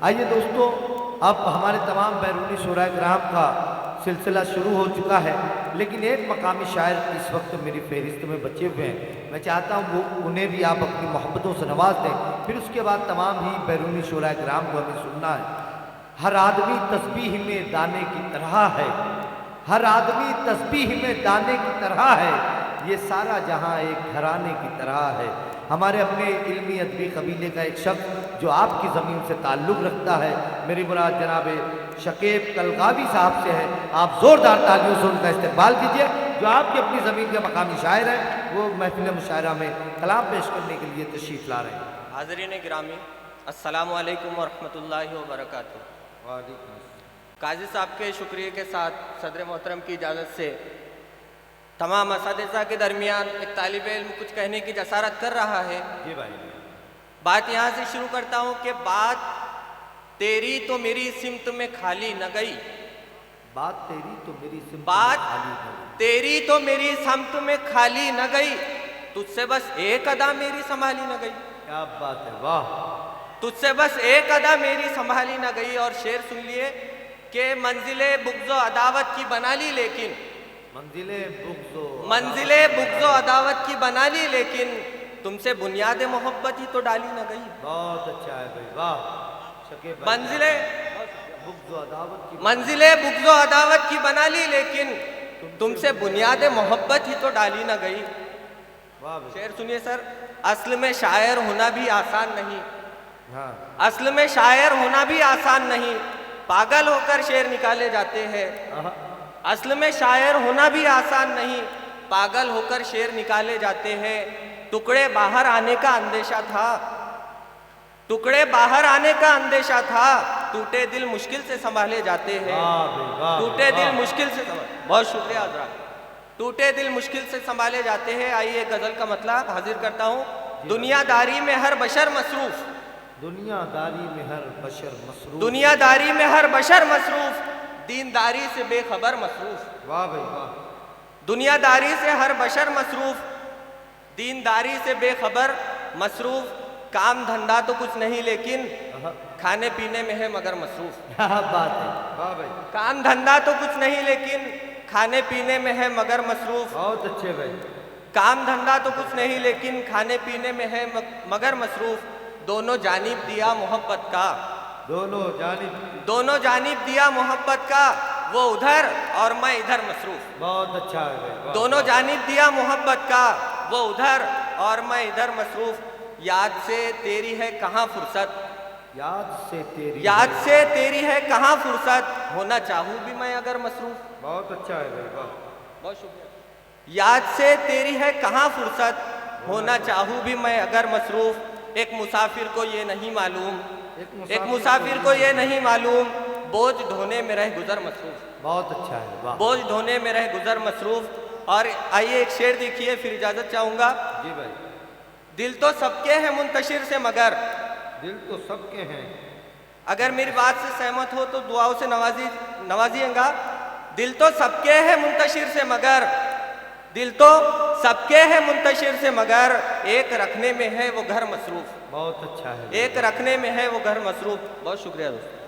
آئیے دوستو، اب ہمارے تمام بیرونی شعراء کرام کا سلسلہ شروع ہو چکا ہے، لیکن ایک مقامی شاعر اس وقت میری فہرست میں بچے ہوئے ہیں۔ میں چاہتا ہوں انہیں بھی آپ اپنی محبتوں سے نواز دیں، پھر اس کے بعد تمام ہی بیرونی شعراء کرام کو ہمیں سننا ہے۔ ہر آدمی تسبیح میں دانے کی طرح ہے، ہر آدمی تسبیح میں دانے کی طرح ہے، یہ سارا جہاں ایک گھرانے کی طرح ہے۔ ہمارے اپنے علمی ادبی قبیلے کا ایک شخص جو آپ کی زمین سے تعلق رکھتا ہے، میری مراد جناب شکیب کلغاوی صاحب سے ہے۔ آپ زوردار تالیوں سے ان کا استقبال کیجئے، جو آپ کی اپنی زمین کے مقامی شاعر ہیں، وہ محفل مشاعرہ میں کلام پیش کرنے کے لیے تشریف لا رہے ہیں۔ حاضرین گرامی، السلام علیکم ورحمۃ اللہ وبرکاتہ۔ وعلیکم السلام۔ قاضی صاحب کے شکریہ کے ساتھ صدر محترم کی اجازت سے تمام اساتذہ کے درمیان ایک طالب علم کچھ کہنے کی جسارت کر رہا ہے۔ جی بھائی، بات یہاں سے شروع کرتا ہوں کہ بات تیری تو میری سمت میں کھالی نہ گئی، بات تیری تو میری سمت میں بات خالی نہ گئی، تیری تو میری سمت میں کھالی نہ گئی، تجھ سے بس ایک ادا میری سنبھالی نہ گئی، کیا بات ہے، واہ! تجھ سے بس ایک ادا میری سنبھالی نہ گئی۔ اور شعر سن لیے کہ منزل بغض و عداوت کی بنا لی، لیکن منزل بغض و عداوت کی بنا لی، لیکن تم سے بنیاد محبت ہی تو ڈالی نہ گئی۔ بہت اچھا ہے بھائی، واہ! شکیب بھائی، منزل بغض و عداوت کی بغض و عداوت کی بنا لی، لیکن تم سے بنیاد محبت ہی تو ڈالی نہ گئی۔ واہ بھائی، شعر سنیے سر۔ اصل میں شاعر ہونا بھی آسان نہیں، ہاں، اصل میں شاعر ہونا بھی آسان نہیں، پاگل ہو کر شعر نکالے جاتے ہیں۔ اصل میں شاعر ہونا بھی آسان نہیں، پاگل ہو کر شعر نکالے جاتے ہیں۔ ٹکڑے باہر آنے کا اندیشہ تھا، ٹکڑے باہر آنے کا اندیشہ تھا، ٹوٹے دل مشکل سے سنبھالے جاتے ہیں۔ واہ بھائی، واہ! ٹوٹے دل مشکل سے بہت شکریہ حضرات، ٹوٹے دل مشکل سے سنبھالے جاتے ہیں۔ آئیے غزل کا مطلب حاضر کرتا ہوں۔ دنیا داری میں ہر بشر مصروف، دنیا داری میں ہر بشر مصروف، دنیا داری میں ہر بشر مصروف، دینداری سے بے خبر مصروف۔ واہ بھائی، واہ! دنیا داری سے ہر بشر مصروف، دینداری سے بے خبر مصروف، کام دھندا تو کچھ نہیں لیکن کھانے پینے میں ہے مگر مصروف۔ کیا بات ہے، واہ بھائی! کام دھندا تو کچھ نہیں لیکن کھانے پینے میں ہے مگر مصروف، بہت اچھے بھائی، کام دھندا تو کچھ نہیں لیکن کھانے پینے میں ہے مگر مصروف، دونوں جانب دیا محبت کا، دونوں جانب دیا محبت کا، وہ ادھر اور میں ادھر مصروف۔ بہت اچھا ہے بھائی، واہ! دونوں جانب دیا محبت کا، وہ ادھر اور میں ادھر مصروف، یاد سے تیری ہے کہاں فرصت، یاد سے تیری، یاد سے تیری ہے کہاں فرصت، ہونا چاہوں بھی میں اگر مصروف۔ بہت اچھا ہے بھائی، واہ! بہت شکریہ۔ یاد سے تیری ہے کہاں فرصت، ہونا چاہوں بھی میں اگر مصروف، ایک مسافر کو یہ نہیں معلوم، ایک مسافر کو یہ نہیں معلوم، بوجھ ڈھونے میں رہ گزر مصروف، بہت اچھا ہے، واہ! بوجھ ڈھونے میں رہ گزر مصروف۔ اور آئیے ایک شعر دیکھیے، پھر اجازت چاہوں گا۔ جی بھائی، دل تو سب کے ہیں منتشر سے مگر، دل تو سب کے ہیں، اگر میری بات سے سہمت ہو تو دعاؤں سے نوازیے گا۔ دل تو سب کے ہیں منتشر سے مگر، دل تو سب کے ہیں منتشر سے مگر، ایک رکھنے میں ہے وہ گھر مصروف، بہت اچھا ہے، ایک رکھنے میں ہے وہ گھر مصروف۔ بہت شکریہ دوست۔